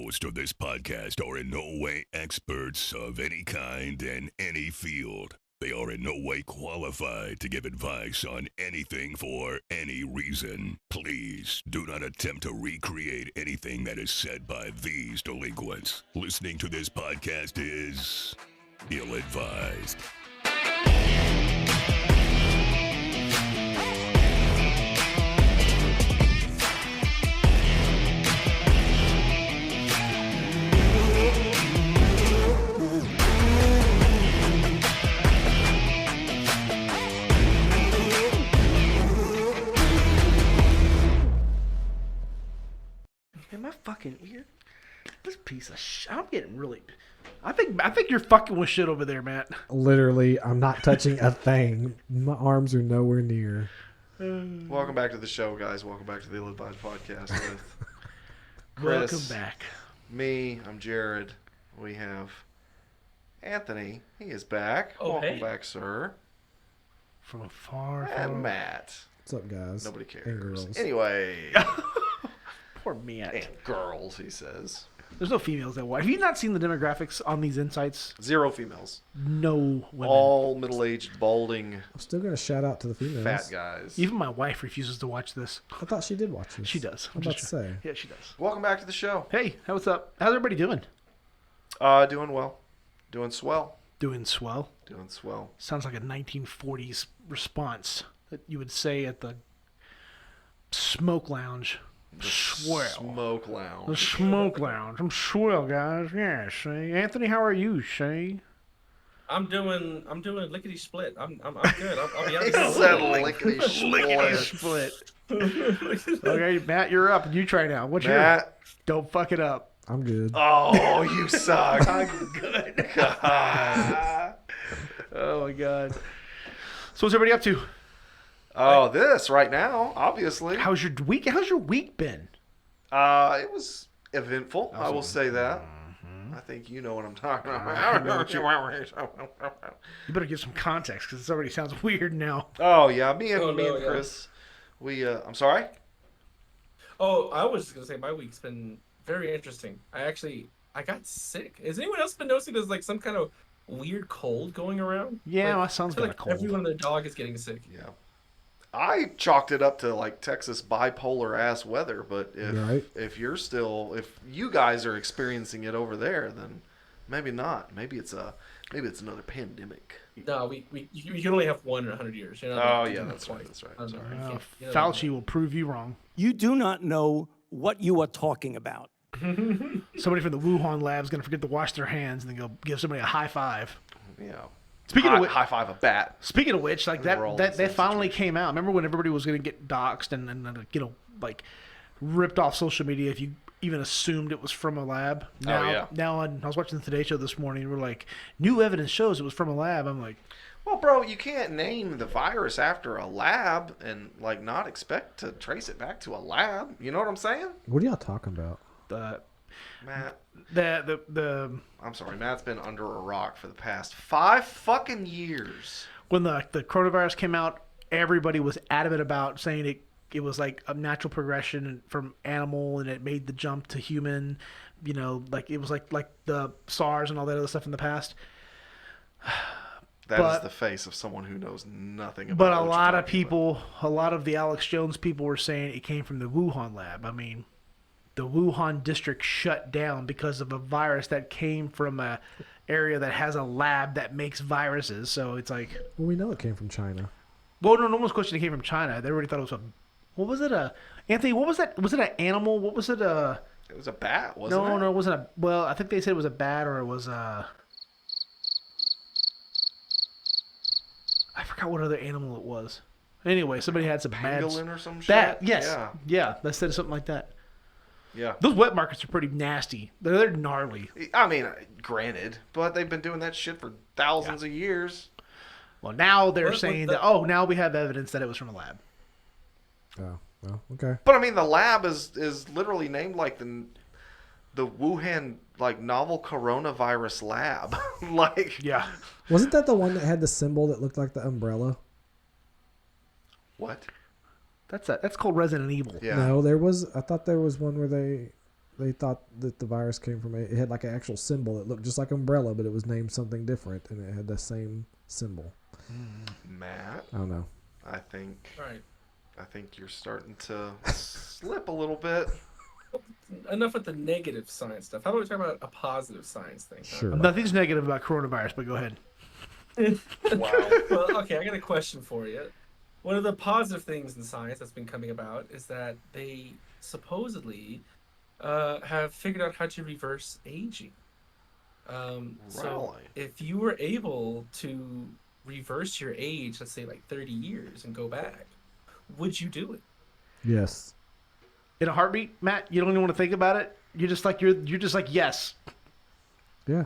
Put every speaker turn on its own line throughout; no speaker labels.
hosts of this podcast are in no way experts of any kind in any field. They are in no way qualified to give advice on anything for any reason. Please do not attempt to recreate anything that is said by these delinquents. Listening to this podcast is ill-advised.
In my fucking ear, this piece of shit. I'm getting really. I think you're fucking with shit over there, Matt.
Literally, I'm not touching a thing. My arms are nowhere near.
Welcome back to the show, guys. Welcome back to the Ill Advised Podcast with Chris.
Welcome back.
Me, I'm Jared. We have Anthony. He is back.
Oh,
Welcome
hey.
back, sir.
From afar.
And Matt.
What's up, guys?
Nobody cares.
And girls.
Anyway.
Poor Matt.
And girls, he says.
There's no females that watch. Have you not seen the demographics on these insights?
0 females.
No women.
All middle-aged, balding,
I'm still going to shout out to the females.
fat guys.
Even my wife refuses to watch this.
I thought she did watch this.
She does.
I'm about to say.
Yeah, she does.
Welcome back to the show.
Hey, what's up? How's everybody doing?
Doing well. Doing swell.
Doing swell.
Doing swell.
Sounds like a 1940s response that you would say at the smoke lounge. Swell.
Smoke lounge.
The smoke lounge. I'm swell, guys. Yeah, see. Anthony, how are you, see?
I'm doing lickety split. I'm good. I'll be
He
honest.
said lickety split.
Split. Okay, Matt, you're up. You try now. What's your?
Matt.
Don't fuck it up.
I'm good.
Oh, you suck.
I'm good.
God.
Oh my god. So what's everybody up to?
Oh, this right now, obviously.
How's your week? How's your week been?
It was eventful. I will say that. I think you know what I'm talking about.
You better give some context because it already sounds weird now.
Oh yeah, me and
yeah.
Chris. We. I'm sorry.
Oh, I was just gonna say my week's been very interesting. I got sick. Has anyone else been noticing there's like some kind of weird cold going around?
Yeah,
like,
my son's
I feel
got a
like
cold.
everyone and their dog is getting sick.
Yeah. I chalked it up to like Texas bipolar ass weather, but
Right.
if you guys are experiencing it over there, then maybe not. Maybe it's another pandemic.
No, you can only have one in 100 years. You know?
Oh yeah, that's right. That's right.
Um,
Sorry.
you can't- you know,
Fauci will prove you wrong.
You do not know what you are talking about.
Somebody from the Wuhan lab is going to forget to wash their hands and then go give somebody a high five.
Yeah.
Speaking of which,
high five a bat.
Speaking of which, like
We're all in the
that
same
finally came out. Remember when everybody was going to get doxxed and like ripped off social media if you even assumed it was from a lab? Now,
yeah.
Now I was watching the Today Show this morning. And we're like, new evidence shows it was from a lab. I'm like,
Well, bro, you can't name the virus after a lab and like not expect to trace it back to a lab. You know what I'm saying,
What are y'all talking about?
Matt?
the
I'm sorry, Matt's been under a rock for the past 5 fucking years.
when the coronavirus came out, everybody was adamant about saying it was like a natural progression from animal and it made the jump to human. You know, like it was like the SARS and all that other stuff in the past.
That is
But-
the face of someone who knows nothing about
But a
what you're
lot of
talking
people, a lot of the Alex Jones people were saying it came from the Wuhan lab. I mean, the Wuhan district shut down because of a virus that came from a area that has a lab that makes viruses. So it's like,
Well, we know it came from China.
well, no one's questioning it came from China. They already thought it was what was it? Anthony, what was that? Was it an animal? What was it?
about. It was a bat, wasn't it?
No, it wasn't a. Well, I think they said it was a bat or it was I forgot what other animal it was. Anyway, somebody had some bad.
Pangolin or some shit?
Bat, yes.
Yeah.
Yeah, they said something like that.
Yeah.
Those wet markets are pretty nasty. They're gnarly.
I mean, granted, but they've been doing that shit for thousands of years.
Well, now they're
What-
saying
what
that, now we have evidence that it was from a lab.
Oh, well, okay.
But I mean, the lab is literally named like the Wuhan like novel coronavirus lab. Like,
Yeah.
Wasn't that the one that had the symbol that looked like the umbrella?
what?
That's called Resident Evil.
Yeah.
No, I thought there was one where they They thought that the virus came from it had like an actual symbol. It looked just like umbrella, but it was named something different, and it had the same symbol.
Matt,
I don't know.
I think
All right.
I think you're starting to slip a little bit.
Enough with the negative science stuff. How about we talk about a positive science thing?
Sure.
Nothing's negative about coronavirus, but go ahead.
Wow.
Well, okay, I got a question for you. One of the positive things in science that's been coming about is that they supposedly have figured out how to reverse aging. So
Really?
if you were able to reverse your age, let's say like 30 years and go back, would you do it?
Yes.
In a heartbeat, Matt, you don't even want to think about it. You're just like yes.
Yeah.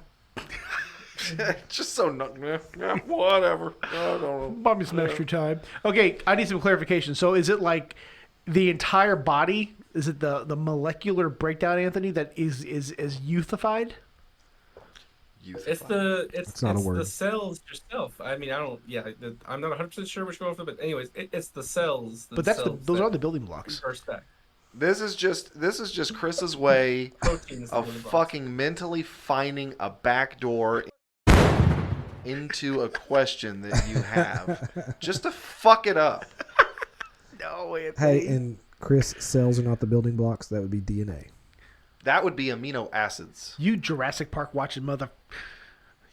Just so whatever. I don't know.
Buy me some extra time. Okay, I need some clarification. So is it like the entire body? Is it the molecular breakdown, Anthony, that is youthified?
It's
not a word.
the cells yourself. I mean, I'm not 100% sure which one, but anyways, it's the cells.
But those are the building blocks.
Reverse back.
This is just Chris's way
Proteins
of
in the box.
fucking mentally finding a back door into a question that you have just to fuck it up.
No, Anthony.
Hey, and Chris, cells are not the building blocks. That would be DNA.
That would be amino acids.
You Jurassic Park watching mother.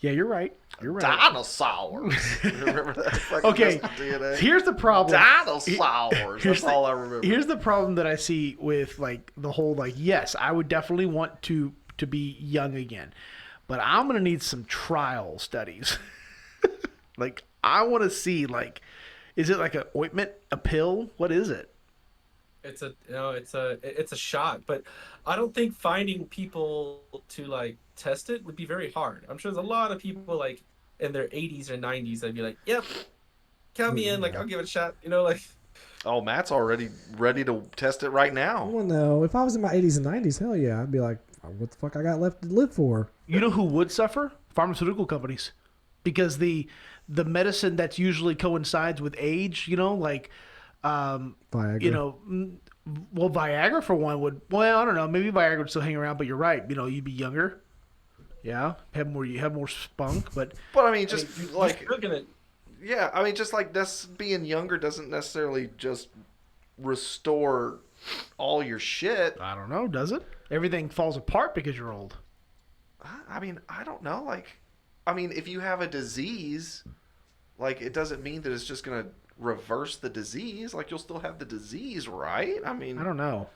Yeah, you're right. You're right.
Dinosaurs. Remember that fucking
Okay,
DNA?
here's the problem.
Dinosaurs.
Here's
That's all I remember.
Here's the problem that I see with like the whole like yes, I would definitely want to be young again, but I'm gonna need some trial studies. Like I want to see like, is it like an ointment, a pill? What is it?
It's a shot, but I don't think finding people to like test it would be very hard. I'm sure there's a lot of people like in their 80s or 90s that'd be like, "Yep, count me in. Like I'll give it a shot." Like.
Oh, Matt's already ready to test it right now.
Well, no. If I was in my 80s and 90s, hell yeah, I'd be like, what the fuck I got left to live for?
You know who would suffer? Pharmaceutical companies, because the medicine that's usually coincides with age. like.
Viagra.
Well, Viagra for one would. Well, I don't know. Maybe Viagra would still hang around, but you're right. You'd be younger. Yeah, you have more spunk, but.
But I mean, just
you're still gonna.
Yeah, I mean, just like this being younger doesn't necessarily just restore all your shit.
I don't know. Does it? Everything falls apart because you're old.
I mean, I don't know. Like, I mean, if you have a disease, like, it doesn't mean that it's just gonna reverse the disease. Like, you'll still have the disease, right? I mean,
I don't know.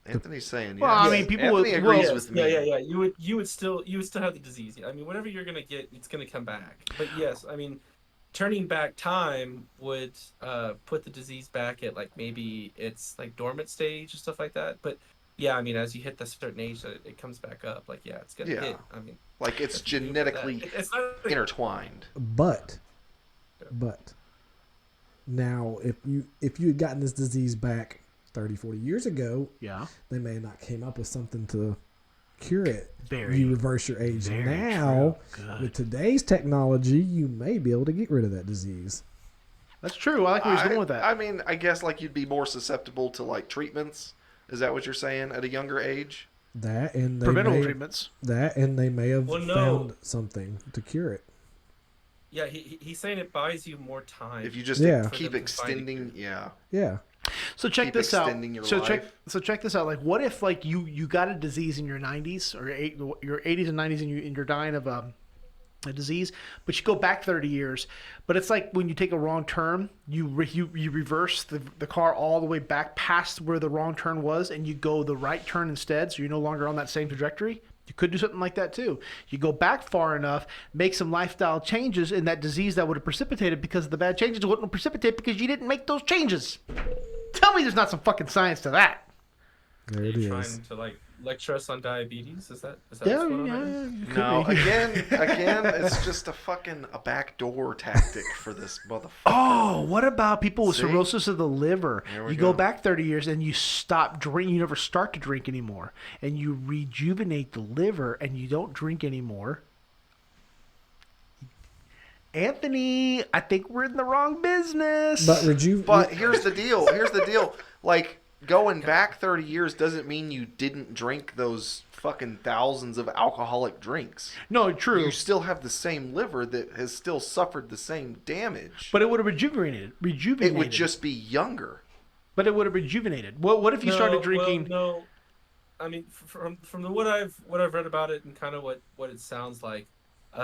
Anthony's saying,
Well,
yes.
I mean, people
Anthony
would-
agrees
well,
with me.
Yeah. You would still have the disease. I mean, whatever you're gonna get, it's gonna come back. But yes, I mean, turning back time would put the disease back at like maybe it's like dormant stage and stuff like that. But yeah, I mean, as you hit that certain age, it comes back up. Like yeah, it's gonna
Yeah.
hit. I mean,
Like, it's genetically
it's not like,
intertwined.
But now if you had gotten this disease back 30, 40 years ago,
Yeah.
they may have not came up with something to cure it.
Very-
you reverse your age
very
now.
true. Good.
With today's technology, you may be able to get rid of that disease.
That's true. I like where he's going with that.
I mean, I guess like you'd be more susceptible to like treatments. Is that what you're saying at a younger age?
That and they
Preventable
may,
treatments.
That and they may have
Well, no.
found something to cure it.
yeah, he's saying it buys you more time.
If you just
Yeah.
keep
For them to find
extending, yeah.
Yeah.
So check
Keep
this out.
extending your
So
life.
check this out. Like, what if like you got a disease in your 90s or your 80s and 90s, and you're dying of a disease, but you go back 30 years. But it's like when you take a wrong turn, you reverse the car all the way back past where the wrong turn was, and you go the right turn instead. So you're no longer on that same trajectory. You could do something like that too. You go back far enough, make some lifestyle changes, and that disease that would have precipitated because of the bad changes wouldn't precipitate because you didn't make those changes. Tell me there's not some fucking science to that.
There it
You're
is.
trying to like lecture us on diabetes? Is that
Yeah,
what's going on right now?
yeah.
No, again, it's just a backdoor tactic for this motherfucker.
Oh, what about people with
See?
cirrhosis of the liver?
There we
You go
go.
back 30 years and you stop drinking. You never start to drink anymore. And you rejuvenate the liver and you don't drink anymore. Anthony, I think we're in the wrong business.
But
But here's the deal. Like, going back 30 years doesn't mean you didn't drink those fucking thousands of alcoholic drinks.
No, true.
You still have the same liver that has still suffered the same damage.
But it would have rejuvenated.
it would just be younger.
But it would have rejuvenated. What if you started drinking?
Well, no, I mean, from what I've read about it and kind of what it sounds like,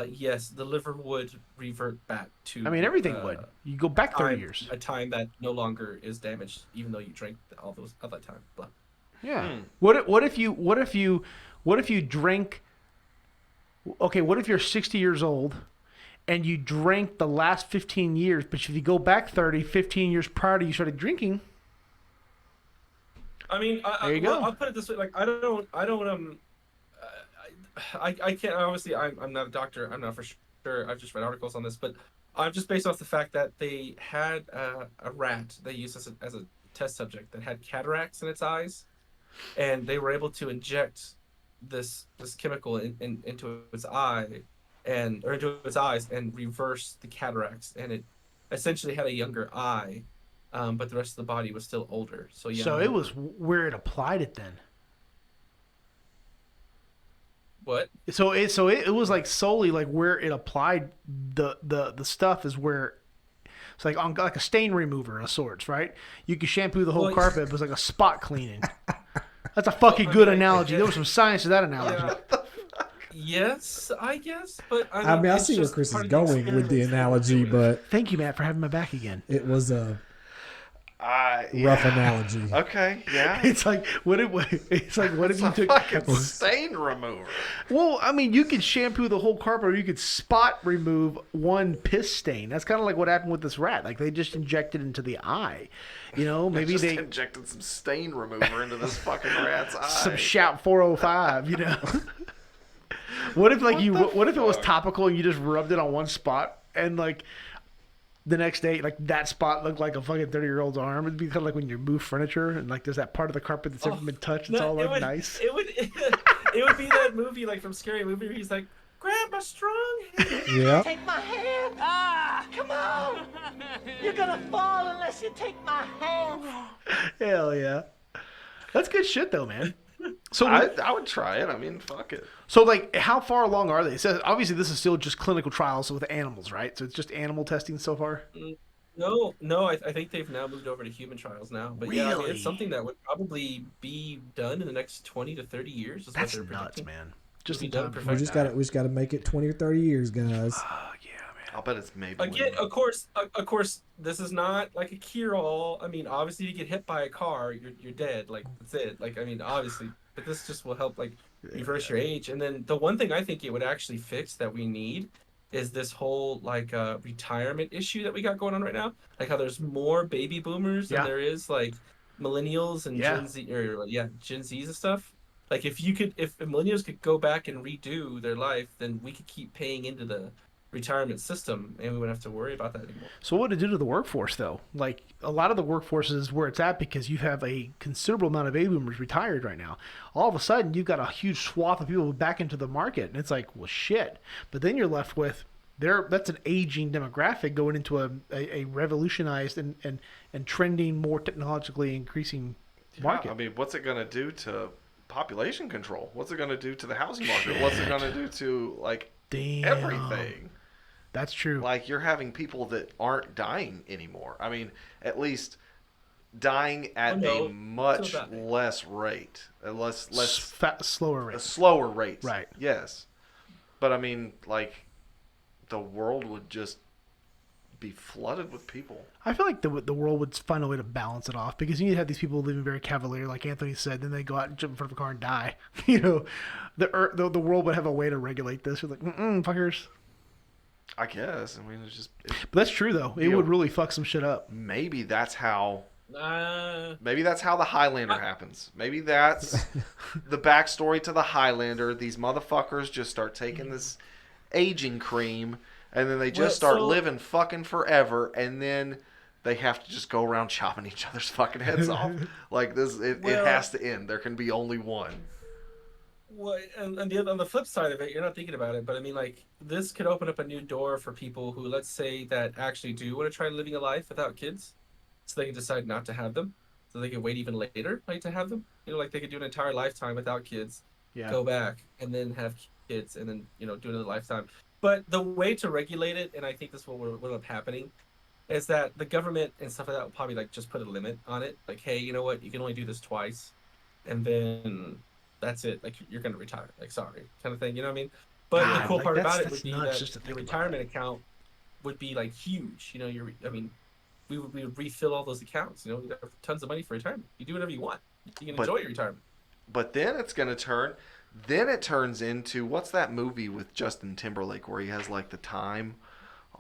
yes, the liver would revert back to.
I mean, everything would. You go back 30 years.
A time that no longer is damaged, even though you drank all that time. Blah.
Yeah. What if you drink? Okay, what if you're 60 years old, and you drank the last 15 years, but if you go back 15 years prior to you started drinking.
I mean,
there you go.
I'll put it this way: like, I can't. Obviously, I'm not a doctor. I'm not for sure. I've just read articles on this, but I'm just based off the fact that they had a rat they used as a test subject that had cataracts in its eyes, and they were able to inject this chemical into its eye or into its eyes and reverse the cataracts, and it essentially had a younger eye. But the rest of the body was still older. So yeah.
So it was where it applied it then.
What?
So it was like solely like where it applied the stuff is where it's like on like a stain remover of sorts, right? You could shampoo the whole carpet, but it's like a spot cleaning. That's a fucking good analogy. There was some science to that analogy.
Yeah. Yes, I guess, but
I mean, I see where Chris is going with the analogy, but
thank you, Matt, for having my back again.
It was a rough analogy.
Okay, yeah.
It's like what if you took
fucking stain remover?
Well, I mean, you could shampoo the whole carpet, or you could spot remove one piss stain. That's kind of like what happened with this rat. Like they just injected into the eye. You know, maybe they
injected some stain remover into this fucking rat's eye.
Some Shout 405. You know. What if it was topical and you just rubbed it on one spot and like the next day like that spot looked like a fucking 30-year-old's arm? It'd be kind of like when you move furniture and like there's that part of the carpet that's never been touched. It's all like nice.
It would be that movie like from Scary Movie where he's like, grab my strong hand.
Yeah.
Take my hand. Come on. You're gonna fall unless you take my hand.
Hell yeah. That's good shit though, man. So
I would try it. I mean, fuck it.
So, like, how far along are they? It says, obviously, this is still just clinical trials with animals, right? So it's just animal testing so far?
No. I think they've now moved over to human trials now. But yeah, I mean, it's something that would probably be done in the next 20 to 30 years.
That's nuts, man. Just in
done
time.
We just got to make it 20 or 30 years, guys.
Oh, yeah, man.
I'll bet it's maybe.
Again, of course, this is not like a cure-all. I mean, obviously, you get hit by a car, you're dead. Like, that's it. Like, I mean, obviously. But this just will help, like, reverse your age. And then the one thing I think it would actually fix that we need is this whole, like, retirement issue that we got going on right now. Like, how there's more baby boomers than there is, like, millennials and Gen Z, Gen Zs and stuff. Like, if millennials could go back and redo their life, then we could keep paying into the retirement system and we wouldn't have to worry about that anymore.
So what would it do to the workforce though? Like a lot of the workforce is where it's at because you have a considerable amount of baby boomers retired right now. All of a sudden you've got a huge swath of people back into the market and it's like, well shit. But then you're left with that's an aging demographic going into a revolutionized and trending more technologically increasing market.
I mean, what's it going to do to population control? What's it going to do to the housing market? What's it going to do to like everything?
That's true.
Like you're having people that aren't dying anymore. I mean, at least dying at a much less rate,
slower rate.
A slower rate.
Right.
Yes. But I mean, like the world would just be flooded with people.
I feel like the world would find a way to balance it off because you need to have these people living very cavalier, like Anthony said. Then they go out and jump in front of a car and die. You know, the world would have a way to regulate this. You're like, fuckers.
I guess. I mean, it's just.
But that's true though. It would really fuck some shit up.
Maybe that's how. Maybe that's how the Highlander happens. Maybe that's the backstory to the Highlander. These motherfuckers just start taking this aging cream. And then they just start living fucking forever, and then they have to just go around chopping each other's fucking heads off. Like this, it has to end. There can be only one.
Well, and on the flip side of it, you're not thinking about it, but I mean, like, this could open up a new door for people who, let's say, that actually do want to try living a life without kids, so they can decide not to have them. So so they could wait even later, like to have them. You know, like they could do an entire lifetime without kids,
Yeah.
go back, and then have kids, and then do another lifetime. But the way to regulate it, and I think this is what will end up happening, is that the government and stuff like that will probably like just put a limit on it. Like, hey, you know what? You can only do this twice, and then that's it. Like you're gonna retire. Like, sorry, kind of thing. You know what I mean? But
God,
the cool
like,
part
that's-
about it
that's
would be
nuts
that
just to think
your
about
retirement account would be like huge. You know, we would refill all those accounts. You know, we'd have tons of money for retirement. You do whatever you want. You can enjoy your retirement.
But then it's gonna turn. Then it turns into, what's that movie with Justin Timberlake where he has like the time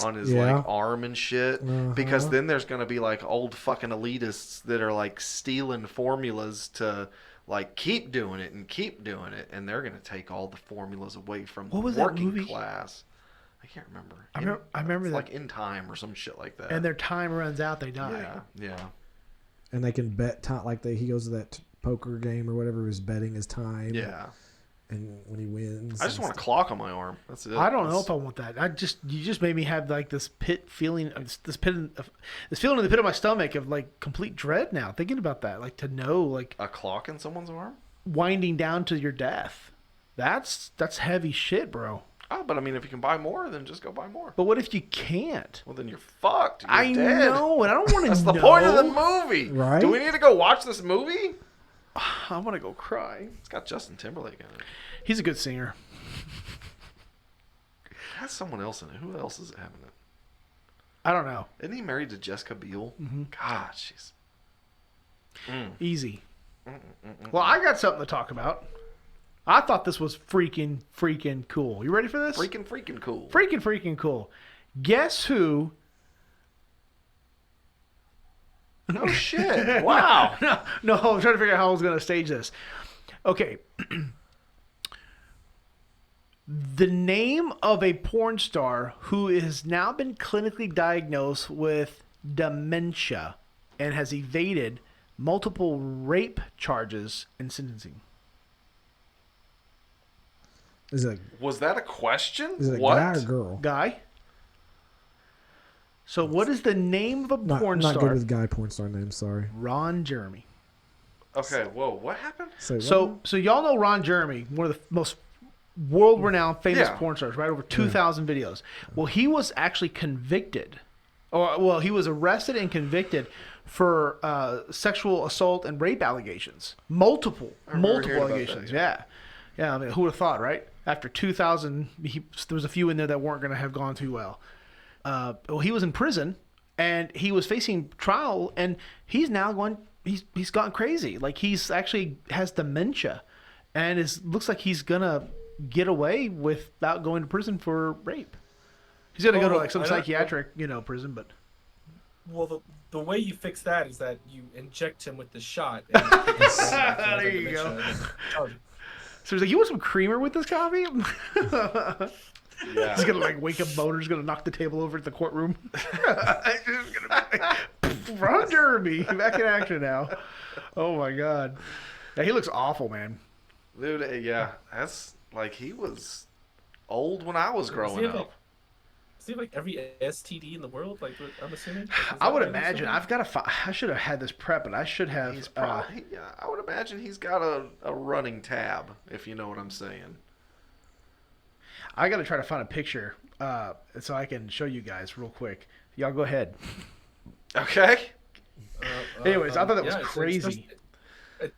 on his like arm and shit? Because then there's gonna be like old fucking elitists that are like stealing formulas to like keep doing it, and they're gonna take all the formulas away from the working class. I can't remember.
I remember
it's
that.
like In Time or some shit like that.
And their time runs out, they die.
Yeah.
And they can bet time, like he goes to that poker game or whatever, he's betting his time.
Yeah.
And when he wins,
I just want a clock on my arm. That's it.
I don't know if I want that. You just made me have like this feeling in the pit of my stomach of like complete dread now. Thinking about that, like to know like
a clock in someone's arm,
winding down to your death. That's heavy shit, bro.
Oh, but I mean, if you can buy more, then just go buy more.
But what if you can't?
Well, then you're fucked. You're
I
dead.
know, and I don't want to know.
That's the point of the movie,
right?
Do we need to go watch this movie?
I want to go cry.
It's got Justin Timberlake in it.
He's a good singer.
It has someone else in it. Who else is it having it?
I don't know.
Isn't he married to Jessica Biel?
Mm-hmm.
God, she's
easy. Well, I got something to talk about. I thought this was freaking cool. You ready for this?
freaking cool.
Freaking cool. Guess who?
No shit. Wow.
No, I'm trying to figure out how I was going to stage this. Okay. The name of a porn star who has now been clinically diagnosed with dementia and has evaded multiple rape charges in sentencing.
Was that a question?
Is it a
what?
guy or girl?
Guy. So what is the name of a porn
not
star?
good with guy porn star names. Sorry.
Ron Jeremy.
Okay. Whoa. What happened?
So y'all know Ron Jeremy, one of the most world-renowned famous porn stars, right? Over 2,000 videos. Well, he was actually convicted. He was arrested and convicted for sexual assault and rape allegations. Multiple allegations. Yeah. I mean, who would have thought, right? After 2,000, there was a few in there that weren't going to have gone too well. He was in prison, and he was facing trial, and he's now going. He's gone crazy. Like he's actually has dementia, and looks like he's gonna get away without going to prison for rape. He's gonna go to like some psychiatric, prison, but.
Well, the way you fix that is that you inject him with the shot. And
there you go. So he's like, "You want some creamer with this coffee?"
Yeah.
He's gonna like wake up boners, gonna knock the table over at the courtroom. Ron Jeremy back in action now. Oh my god. Yeah, he looks awful, man.
Dude, yeah. That's like he was old when I was growing up.
Does he have like every STD in the world? Like I'm assuming.
I would imagine. I should have had this prep, but I should have.
He's probably. I would imagine he's got a running tab, if you know what I'm saying.
I got to try to find a picture so I can show you guys real quick. Y'all go ahead.
Okay.
Anyways, I thought that was crazy.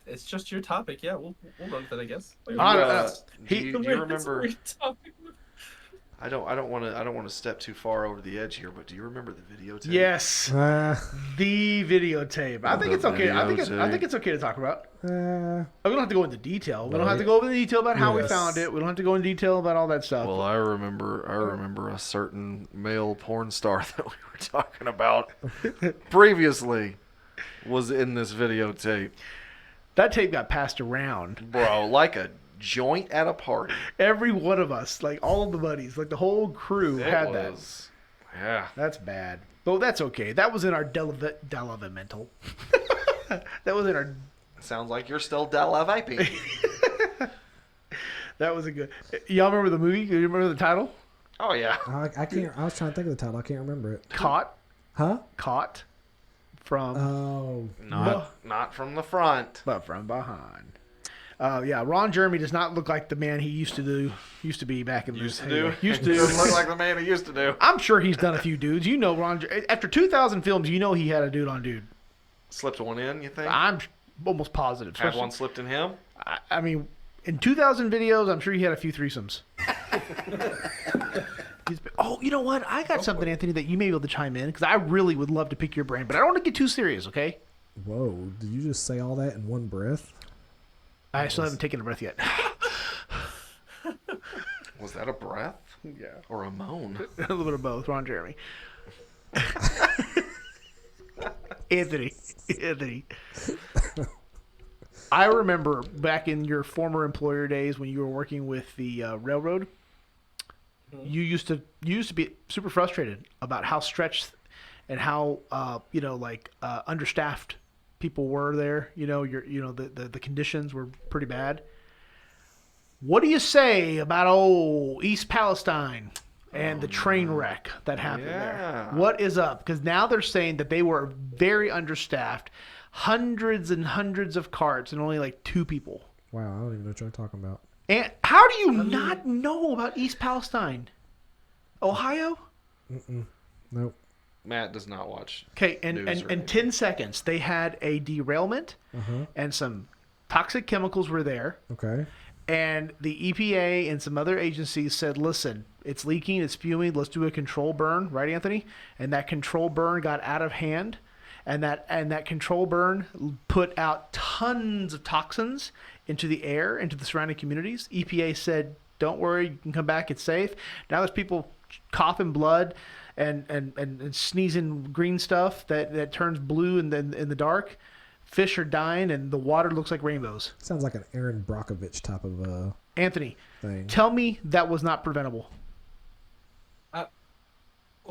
It's just your topic. Yeah, we'll run with it, I guess.
Do you remember? I don't want to step too far over the edge here, but do you remember the videotape?
Yes, the videotape. I think it's okay. I think it's okay to talk about. We don't have to go into detail. We don't have to go into detail about how we found it. We don't have to go into detail about all that stuff.
Well, I remember a certain male porn star that we were talking about previously was in this videotape.
That tape got passed around,
bro, like a joint at a party.
Every one of us, like all of the buddies, like the whole crew had that.
Yeah.
That's bad. But that's okay. That was in our developmental. That was in our...
Sounds like you're still vaping.
That was a good... Y'all remember the movie? You remember the title?
Oh, yeah.
I can't... I was trying to think of the title. I can't remember it.
Caught.
Huh?
Caught. from
Oh,
Not from the front.
but from behind. Yeah, Ron Jeremy does not look like the man he used to be back in the
Used to do.
Used
He doesn't
to.
look like the man he used to do.
I'm sure he's done a few dudes. You know, after 2,000 films, you know he had a dude on dude.
Slipped one in, you think?
I'm almost positive.
Had one slipped in him?
I mean, in 2,000 videos, I'm sure he had a few threesomes. Oh, you know what? I got something, Anthony, that you may be able to chime in, because I really would love to pick your brain, but I don't want to get too serious, okay?
whoa! Did you just say all that in one breath?
I still haven't taken a breath yet.
Was that a breath?
Yeah.
Or a moan?
A little bit of both. Ron Jeremy. Anthony. I remember back in your former employer days when you were working with the railroad, you used to be super frustrated about how stretched and how understaffed people were there. The conditions were pretty bad. What do you say about old East Palestine and the train wreck that happened there? What is up? Because now they're saying that they were very understaffed, hundreds and hundreds of carts, and only like 2 people.
Wow, I don't even know what you're talking about.
And how do you not know about East Palestine? Ohio?
Nope.
Matt does not watch.
Okay, and
news or
in 10 seconds, they had a derailment, and some toxic chemicals were there.
Okay.
And the EPA and some other agencies said, listen, it's leaking, it's spewing, let's do a control burn, right, Anthony? And that control burn got out of hand, and that control burn put out tons of toxins into the air, into the surrounding communities. EPA said, don't worry, you can come back, it's safe. Now there's people coughing blood and sneezing green stuff that turns blue in the dark. Fish are dying, and the water looks like rainbows.
Sounds like an Aaron Brockovich type of
Anthony,
thing.
tell me that was not preventable.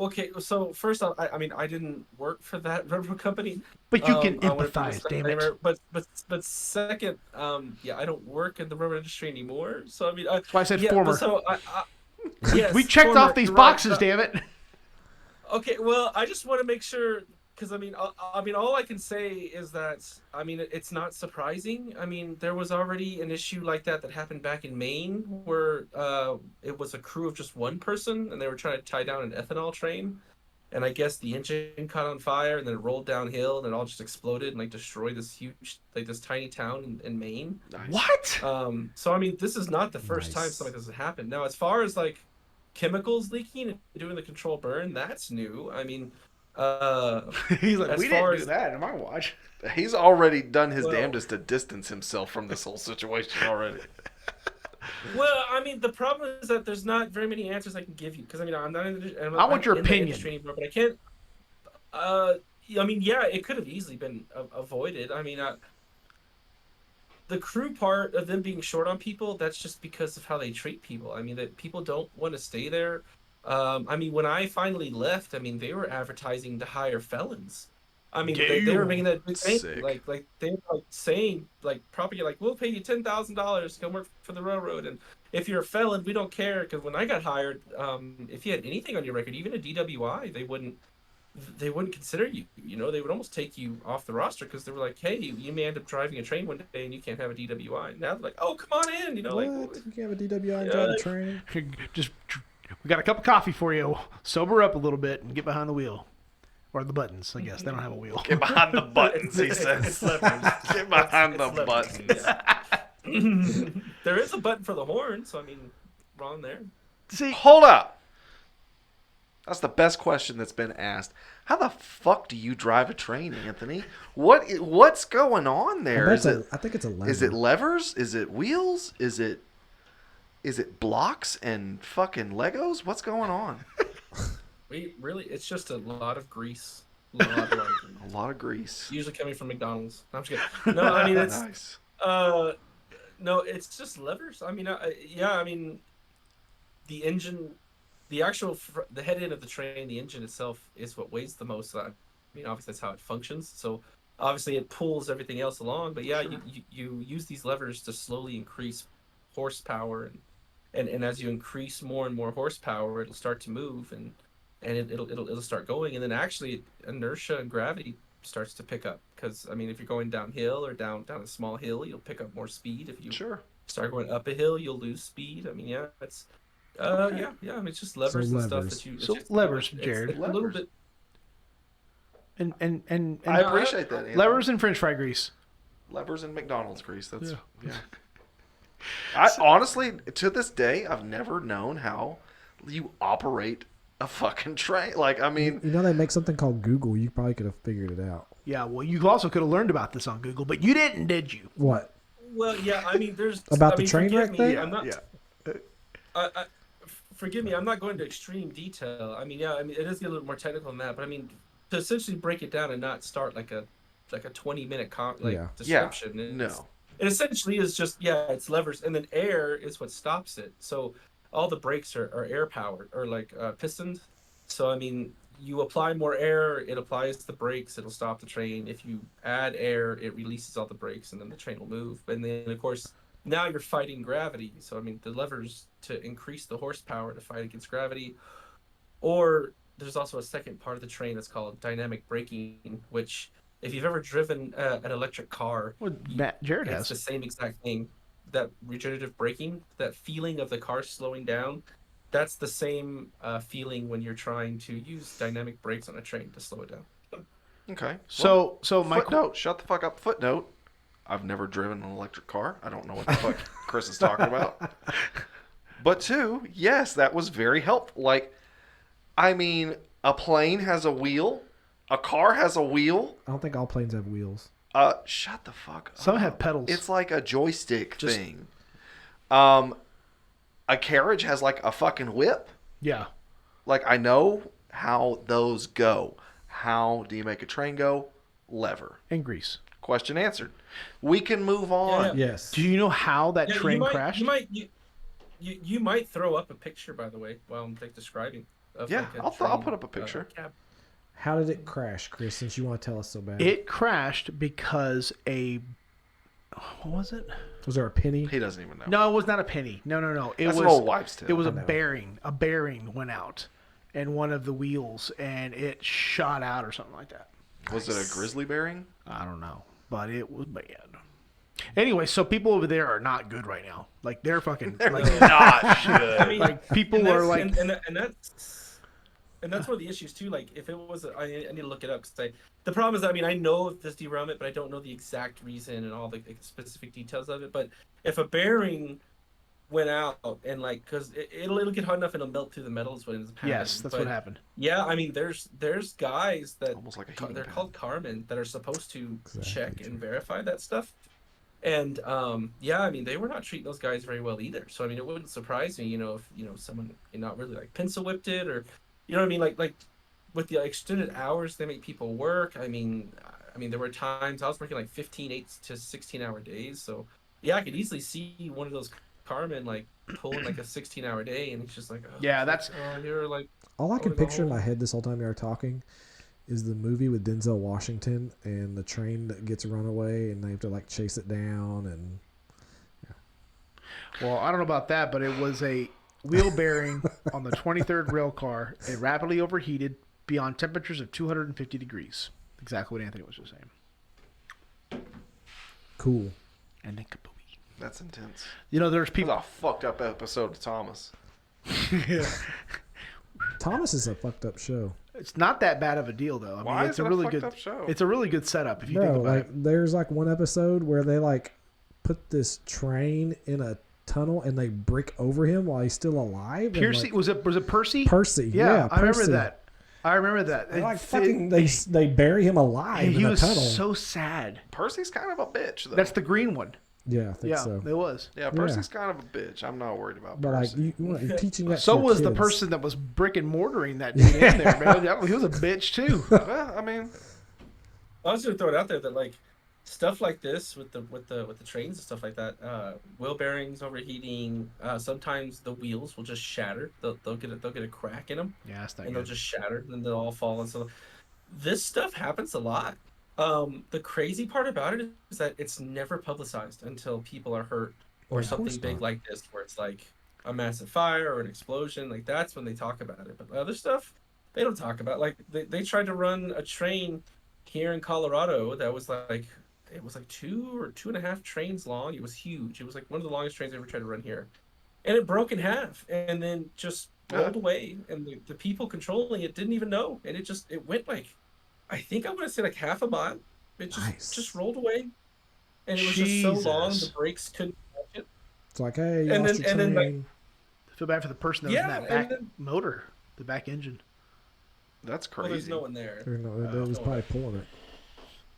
Okay, so first off, I mean, I didn't work for that railroad company.
But you can
I wanted to
empathize, damn it.
But second, yeah, I don't work in the railroad industry anymore. So I mean,
That's why I said
yeah,
former.
but so yes,
We checked
former,
off these
you're
boxes,
right.
damn it.
Okay, well, I just want to make sure, because I mean, all I can say is that I mean, it's not surprising. I mean, there was already an issue like that happened back in Maine, where it was a crew of just one person, and they were trying to tie down an ethanol train, and I guess the engine caught on fire, and then it rolled downhill, and it all just exploded and like destroyed this huge, like this tiny town in Maine.
Nice.
What?
So I mean, this is not the first time
Nice.
something like this has happened. Now, as far as like chemicals leaking and doing the control burn, that's new. I mean,
He's like,
as
we
far
didn't
as-
do that in my watch.
He's already done his
Well-
damnedest to distance himself from this whole situation already.
Well, I mean, the problem is that there's not very many answers I can give you, because I mean, I'm not in the.
I want your
in the
opinion.
industry anymore, but I can't. I mean, yeah, it could have easily been avoided. I mean, the crew part of them being short on people, that's just because of how they treat people. I mean, that people don't want to stay there. I mean, when I finally left, I mean, they were advertising to hire felons. I mean, they were making that big thing,
Sick.
like they were like saying, like probably like, we'll pay you $10,000 to come work for the railroad, and if you're a felon, we don't care. Because when I got hired, if you had anything on your record, even a DWI, they wouldn't consider you. You know, they would almost take you off the roster, because they were like, hey, you may end up driving a train one day and you can't have a DWI. Now they're like, oh, come on in, you know,
What?
like.
You can't have a DWI and
Yeah.
drive a train?
Just, we got a cup of coffee for you. Sober up a little bit and get behind the wheel. Or the buttons, I guess. They don't have a wheel.
Get behind the buttons, he says.
It's levers.
Get behind the
It's levers.
buttons.
There is a button for the horn, so I mean, wrong there.
See,
Hold up. That's the best question that's been asked. How the fuck do you drive a train, Anthony? What's going on there?
I think it's a lever.
Is it levers? Is it wheels? Is it blocks and fucking Legos? What's going on?
It's just a lot of grease. A lot of
A lot of grease.
usually coming from McDonald's. No, I'm just kidding. No, I mean, it's
Nice.
no, it's just levers. I mean, yeah, I mean, the engine, the actual the head end of the train, the engine itself is what weighs the most. I mean, obviously that's how it functions. So obviously it pulls everything else along. But yeah, you use these levers to slowly increase horsepower, and as you increase more and more horsepower, it'll start to move, and it'll start going, and then actually inertia and gravity starts to pick up. Because I mean, if you're going downhill or down a small hill, you'll pick up more speed. If you
Sure.
start going up a hill, you'll lose speed. I mean, yeah, it's yeah. I mean, it's just
So
levers and stuff
levers.
that you. It's
So
just,
levers,
it's
Jared.
a little
Levers.
bit.
And
I appreciate that. Anthony.
levers and French fry grease.
Levers and McDonald's grease. That's
Yeah.
yeah. I honestly, to this day, I've never known how you operate a fucking train. Like, I mean,
You know they make something called Google. You probably could have figured it out.
Yeah, well, you also could have learned about this on Google, but you didn't, did you?
What?
Well, yeah. I mean, there's
About
I
the
mean,
train
forgive
wreck
me,
thing?
I'm not.
yeah.
Forgive me, I'm not going to extreme detail. I mean, yeah, I mean, it is a little more technical than that, but I mean, to essentially break it down and not start like a 20-minute
Yeah.
description.
Yeah. No.
It essentially is just it's levers, and then air is what stops it. So all the brakes are air powered or like pistoned. So I mean, you apply more air, it applies the brakes, it'll stop the train. If you add air, it releases all the brakes, and then the train will move. And then of course now you're fighting gravity. So I mean, the levers to increase the horsepower to fight against gravity, or there's also a second part of the train that's called dynamic braking, which if you've ever driven an electric car,
Well, Jared
it's
has.
the same exact thing. That regenerative braking, that feeling of the car slowing down, that's the same feeling when you're trying to use dynamic brakes on a train to slow it down.
Okay.
So my
Footnote. Shut the fuck up. Footnote. I've never driven an electric car. I don't know what the fuck Chris is talking about. But two, yes, that was very helpful. Like, I mean, a plane has a wheel. A car has a wheel.
I don't think all planes have wheels.
Shut the fuck up.
Some have pedals.
It's like a joystick thing. A carriage has like a fucking whip.
Yeah.
Like, I know how those go. How do you make a train go? Lever.
And grease.
Question answered. We can move on.
Yes.
Do you know how that train crashed?
You might throw up a picture, by the way, while I'm describing. Of
Yeah,
like a
I'll
train,
put up a picture.
cab.
How did it crash, Chris, since you want to tell us so bad?
It crashed because what was it?
Was there a penny?
He doesn't even know.
No, it was not a penny. No. It
That's
was
an old wives' tale.
It was a
know.
bearing. A bearing went out in one of the wheels, and it shot out or something like that.
Was it a grizzly bearing?
I don't know, but it was bad. Anyway, so people over there are not good right now. Like they're fucking like
Not good.
I mean,
like people
and
are
that's-
like
and that's one of the issues too. Like if it was, I need to look it up because the problem is, I mean, I know this derailment, but I don't know the exact reason and all the specific details of it. But if a bearing went out and like, because it'll get hot enough and it'll melt through the metals when it's happening.
yes, that's
But,
what happened.
Yeah, I mean, there's guys that
Almost like a heating
they're
pad.
called carmen that are supposed to check
Exactly.
and verify that stuff. And yeah, I mean, they were not treating those guys very well either. So I mean, it wouldn't surprise me, if someone not really like pencil whipped it, or you know what I mean, like with the extended hours they make people work. I mean, there were times I was working like 15 8 to 16-hour days. So yeah, I could easily see one of those carmen like pulling like a 16-hour day, and it's just like, oh,
Yeah, that's
you're like,
All I can
wanna go
picture in my
home.
head this whole time you were talking is the movie with Denzel Washington and the train that gets run away and they have to like chase it down and
well, I don't know about that, but it was a wheel bearing on the 23rd rail car. It rapidly overheated beyond temperatures of 250 degrees. Exactly what Anthony was just saying.
cool.
And then kabooey.
That's intense.
There's
It was
people.
a fucked up episode of Thomas.
Thomas is a fucked up show.
It's not that bad of a deal, though. I
Why
mean,
is
it's a
it a
really
fucked
good
up show?
It's a really good setup if you think
Bro,
about
like
it.
there's like one episode where they like put this train in a tunnel and they brick over him while he's still alive. and,
Percy
like,
was it Percy?
Percy.
Yeah, I remember
Percy.
that. I remember that.
They, like
It-
fucking they bury him alive
and he
in a
was
tunnel.
so sad.
Percy's kind of a bitch, though.
That's the green one.
Yeah, I think
Yeah,
so.
it was.
Yeah, Percy's kind of a bitch. I'm not worried about
But like
Percy.
you're teaching that.
So
to your
was the
kids.
person that was brick and mortaring that dude in there, man. He was a bitch too.
Well, I mean,
I was gonna throw it out there that like stuff like this with the trains and stuff like that, wheel bearings overheating. Sometimes the wheels will just shatter. They'll get a crack in them,
Yeah, that's not
and
good.
they'll just shatter, and then they'll all fall. And so this stuff happens a lot. The crazy part about it is that it's never publicized until people are hurt or
Of
something
course
big
not.
like this, where it's like a massive fire or an explosion. Like that's when they talk about it. But other stuff they don't talk about. Like they tried to run a train here in Colorado that was like it was like 2 or 2.5 trains long. It was huge. It was like one of the longest trains I ever tried to run here, and it broke in half and then just rolled away. And the people controlling it didn't even know, and it went like I think I want to say like half a mile. It just rolled away, and it was just so long the brakes couldn't catch it.
It's like, hey, you lost your train.
Like, I feel bad for the person that was in that back motor, the back engine.
That's crazy.
Well, there's no one there.
They was probably pulling it.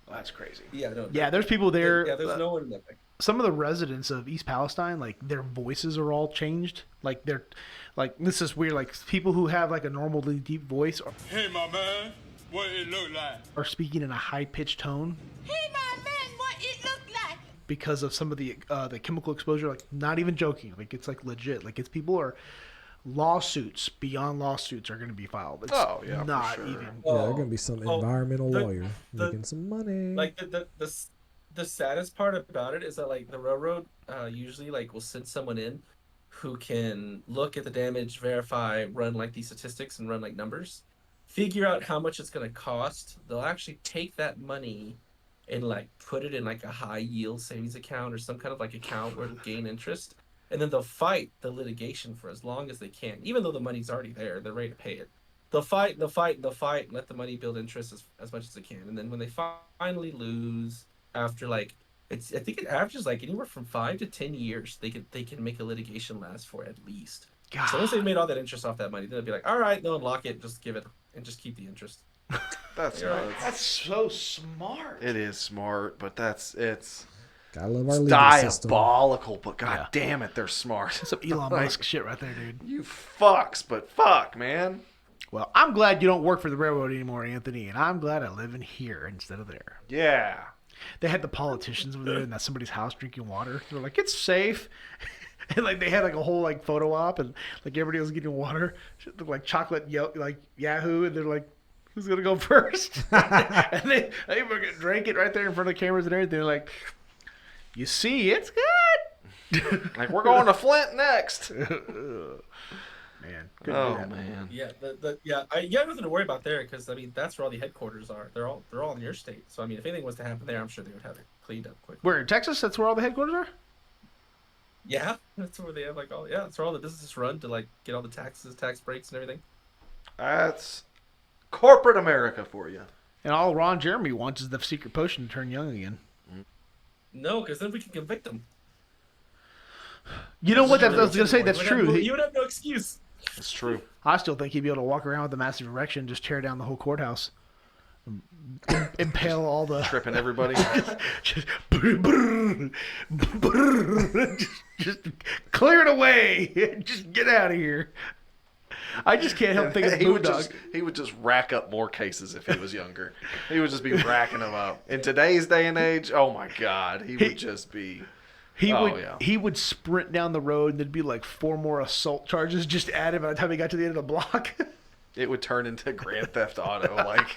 That's crazy.
Yeah, there's people there.
Yeah, there's no one in that back.
Some of the residents of East Palestine, like their voices are all changed. Like they're, like this is weird. Like people who have like a normally deep voice,
hey my man, what it look like?
Are speaking in a high pitched tone.
Hey, my man, what it look like?
Because of some of the chemical exposure. Like not even joking. Like it's like legit. Like it's people are. Lawsuits beyond lawsuits are going to be filed. It's not even.
Yeah, they're going to be some environmental lawyer making some money.
Like the saddest part about it is that like the railroad usually like will send someone in who can look at the damage, verify, run like these statistics and run like numbers, figure out how much it's going to cost. They'll actually take that money and like put it in like a high yield savings account or some kind of like account where it'll gain interest. And then they'll fight the litigation for as long as they can, even though the money's already there. They're ready to pay it. They'll fight, and let the money build interest as much as they can. And then when they finally lose, after like I think it averages like anywhere from 5 to 10 years, they can make a litigation last for at least. God. So once they've made all that interest off that money, they'll be like, all right, they'll unlock it, just give it, and just keep the interest.
That's
That's so smart.
It is smart, but it's.
Gotta love our
it's
legal
diabolical,
system.
But god damn it, they're smart.
That's some Elon Musk shit right there, dude.
You fucks, but fuck, man.
Well, I'm glad you don't work for the railroad anymore, Anthony, and I'm glad I live in here instead of there.
Yeah.
They had the politicians over there in somebody's house drinking water. They're like, it's safe. And like they had like a whole like photo op, and like everybody was getting water, like chocolate like Yahoo, and they're like, who's gonna go first? And they drank it right there in front of the cameras and everything. They're like, you see, it's good.
Like we're going to Flint next.
Man,
man.
Yeah, you have nothing to worry about there because I mean that's where all the headquarters are. They're all in your state. So I mean, if anything was to happen there, I'm sure they would have it cleaned up quick.
Where in Texas? That's where all the headquarters are.
Yeah, that's where they have like that's where all the businesses run to like get all the taxes, tax breaks, and everything.
That's corporate America for you.
And all Ron Jeremy wants is the secret potion to turn young again.
No, because then we can convict him.
You know what? I was going to say that's true.
You would have no excuse.
It's true.
I still think he'd be able to walk around with a massive erection, just tear down the whole courthouse, impale all the
tripping everybody.
just clear it away. Just get out of here. I just can't help thinking
he would just rack up more cases if he was younger. He would just be racking them up. In today's day and age, oh my God, he would just be.
He would sprint down the road, and there'd be like 4 more assault charges just added by the time he got to the end of the block.
It would turn into Grand Theft Auto, like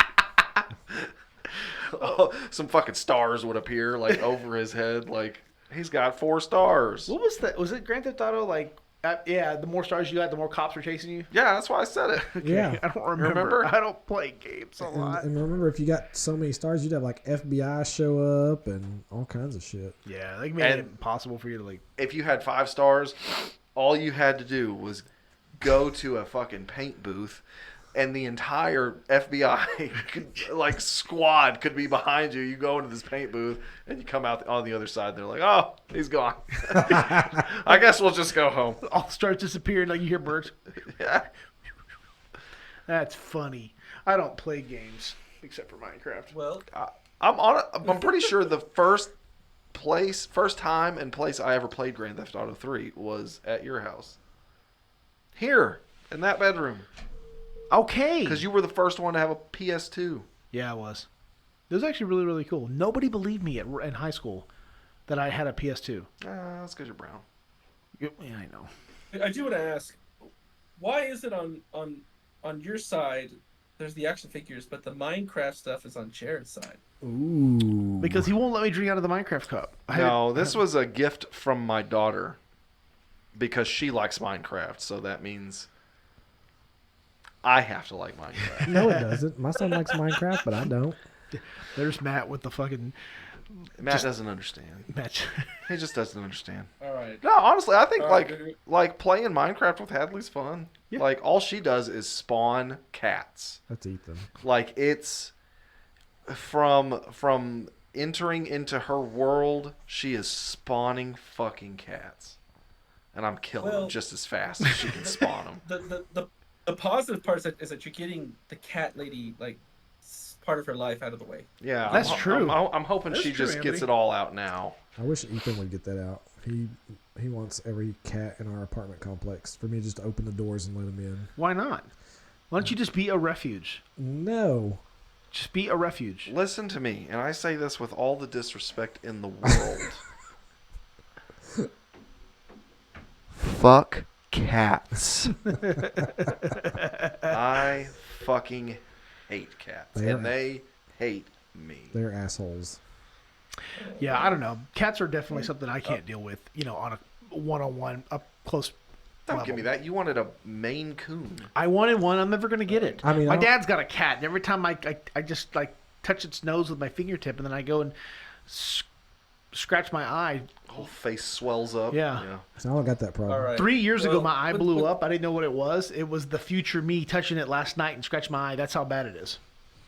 some fucking stars would appear like over his head, like he's got 4 stars.
What was that? Was it Grand Theft Auto? Like, yeah, the more stars you got, the more cops are chasing you.
Yeah, that's why I said it.
Okay.
Yeah,
I don't remember. I don't play games a lot.
And remember, if you got so many stars, you'd have like FBI show up and all kinds of shit.
Yeah, they made it impossible for you to like.
If you had 5 stars, all you had to do was go to a fucking paint booth, and the entire FBI squad could be behind you. You go into this paint booth, and you come out on the other side. They're like, "Oh, he's gone. I guess we'll just go home."
All stars disappearing, like you hear birds.
Yeah,
that's funny. I don't play games except for Minecraft.
Well,
I'm pretty sure the first time and place I ever played Grand Theft Auto 3 was at your house. Here in that bedroom.
Okay.
Because you were the first one to have a PS2.
Yeah, I was. It was actually really, really cool. Nobody believed me in high school that I had a PS2.
That's because you're brown.
Yeah, I know.
I do want to ask, why is it on your side, there's the action figures, but the Minecraft stuff is on Jared's side?
Ooh.
Because he won't let me drink out of the Minecraft cup.
No, this was a gift from my daughter because she likes Minecraft, so that means I have to like Minecraft.
No, it doesn't. My son likes Minecraft, but I don't.
There's Matt with the fucking
Matt doesn't understand.
match.
He just doesn't understand.
All right.
No, honestly, I think
All right.
like playing Minecraft with Hadley's fun.
Yeah.
Like all she does is spawn cats.
That's Ethan.
Like it's from entering into her world, she is spawning fucking cats, and I'm killing them just as fast as she can spawn them.
The positive part is that you're getting the cat lady like part of her life out of the way.
Yeah,
That's true.
I'm hoping
That's
she
true,
just gets
Anthony.
it all out now.
I wish Ethan would get that out. He wants every cat in our apartment complex for me just to open the doors and let him in.
Why not? Why don't you just be a refuge?
No.
Just be a refuge.
Listen to me, and I say this with all the disrespect in the world. Fuck cats. I fucking hate cats, and they hate me.
They're assholes.
Yeah, I don't know. Cats are definitely something I can't deal with. On a one-on-one, up close.
Don't
level.
give me that. You wanted a Maine Coon.
I wanted one. I'm never gonna get it.
I mean,
my
I don't-
dad's got a cat, and every time I just like touch its nose with my fingertip, and then I go and scratch my eye.
Whole face swells up.
Yeah.
So I don't got that problem.
All right.
3 years ago,
Well,
my eye
with-
blew
with-
up. I didn't know what it was. It was the future me touching it last night and scratched my eye. That's how bad it is.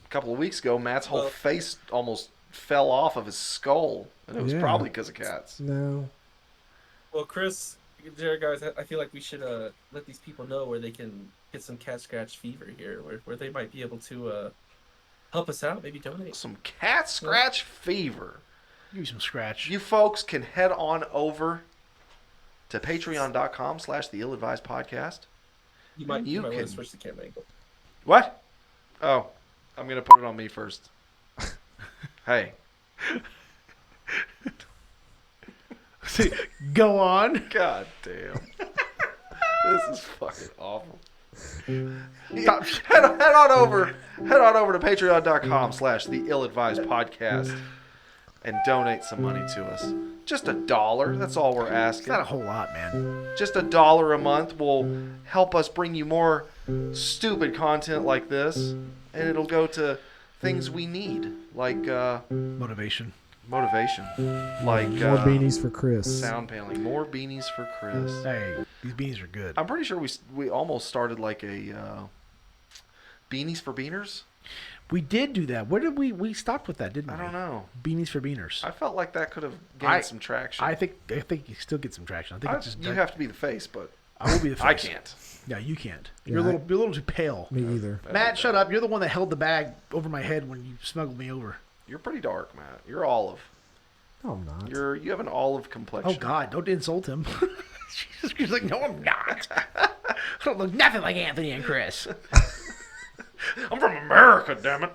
A couple of weeks ago, Matt's whole
Well-
face almost fell off of his skull, and it was
Yeah.
probably because of cats.
No.
Well, Chris, Jared, guys, I feel like we should let these people know where they can get some cat scratch fever here, where they might be able to help us out, maybe donate.
Some cat scratch fever.
Give me some scratch.
You folks can head on over to patreon.com/the ill-advised podcast.
You might
You
want
can-
to switch the camera angle.
What? Oh, I'm going to put it on me first. Hey.
See, go on.
God damn. This is fucking awful.
Stop.
Head on over to patreon.com/the ill-advised podcast and donate some money to us. Just $1. That's all we're
It's
asking.
not a whole lot, man.
Just $1 a month will help us bring you more stupid content like this, and it'll go to things we need, like
Motivation.
motivation, like
More beanies for Chris.
sound paneling, more beanies for Chris.
Hey, these beanies are good.
I'm pretty sure we almost started like a beanies for beaners.
We did do that. Where did we stopped with that, didn't we?
I don't know.
Beanies for beaners.
I felt like that could have gained some traction.
I think you still get some traction. I think it's just
you have to be the face, but
I will be the face.
I can't.
No, you can't.
Yeah,
You're a little too pale.
Me either.
Matt, shut up. You're the one that held the bag over my head when you smuggled me over.
You're pretty dark, Matt. You're olive.
No, I'm not.
You have an olive complexion.
Oh God, don't insult him. She's like, no, I'm not. I don't look nothing like Anthony and Chris.
I'm from America, damn it.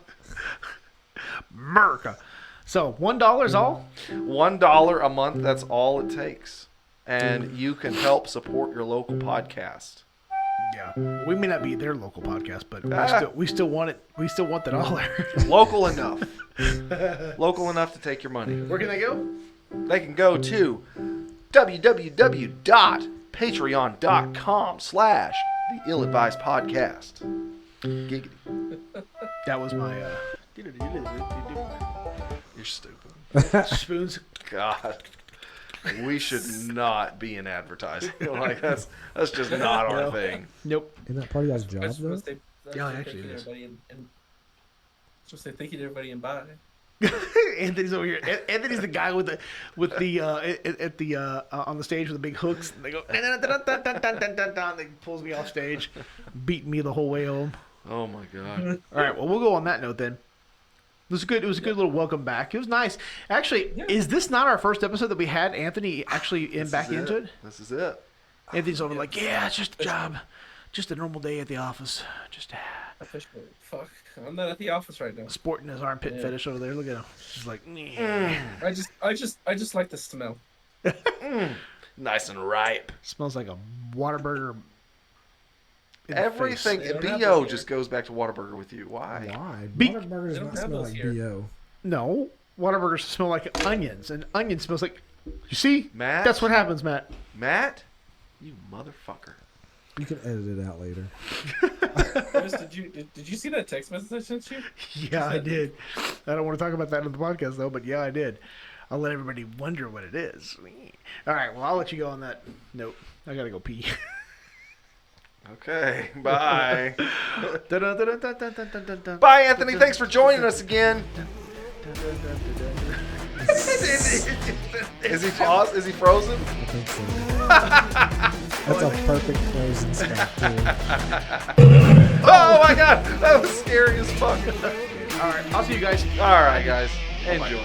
America. So $1 is all.
$1 a month. That's all it takes, and you can help support your local podcast.
Yeah, we may not be their local podcast, but we still want it. We still want the dollar.
Local enough. Local enough to take your money.
Where can they go?
They can go to www.patreon.com/the ill-advised podcast. Giggity.
That was my
You're stupid.
spoons.
God. We should not be in advertising. Like that's just not our thing.
Nope.
Isn't that part of y'all's job,
I just
though?
want to say,
Yeah, actually it is.
Just say thank you to everybody and bye.
Anthony's over here. Anthony's the guy with the at the on the stage with the big hooks. And they go dun, dun, dun, dun, dun, dun, dun, dun, dun. They pulls me off stage, beating me the whole way home.
Oh my God.
All right, well we'll go on that note then. It was good. It was a good little welcome back. It was nice. Actually, is this not our first episode that we had Anthony actually into it?
This is it.
Anthony's over like, yeah, it's just a job, just a normal day at the office, just
Officially. Fuck. I'm not at the office right now.
sporting his armpit fetish over there. Look at him. She's like, "Nyeh."
I just like the smell.
Nice and ripe.
Smells like a Whataburger. in the
Everything
They don't have
BO
those
just goes back to Whataburger with you. Why?
Why?
Be-
Whataburger does
They don't
not
have
smell
those
like
here.
BO.
No, Whataburgers smell like onions, and onion smells like. You see,
Matt?
That's what happens, Matt.
Matt? You motherfucker.
You can edit it out later.
Chris, did you see that text message I sent you?
Yeah, I did. I don't want to talk about that in the podcast though, but yeah, I did. I'll let everybody wonder what it is. All right, well, I'll let you go on that note. I gotta go pee.
Okay, bye.
Dun-dun-dun-dun-dun-dun-dun-dun.
Bye, Anthony. Thanks for joining us again. Is he paused? Is he frozen?
I think so. That's a perfect frozen spot, too.
Oh my god, that was scary as fuck.
All right, I'll see you guys.
All right, guys, enjoy.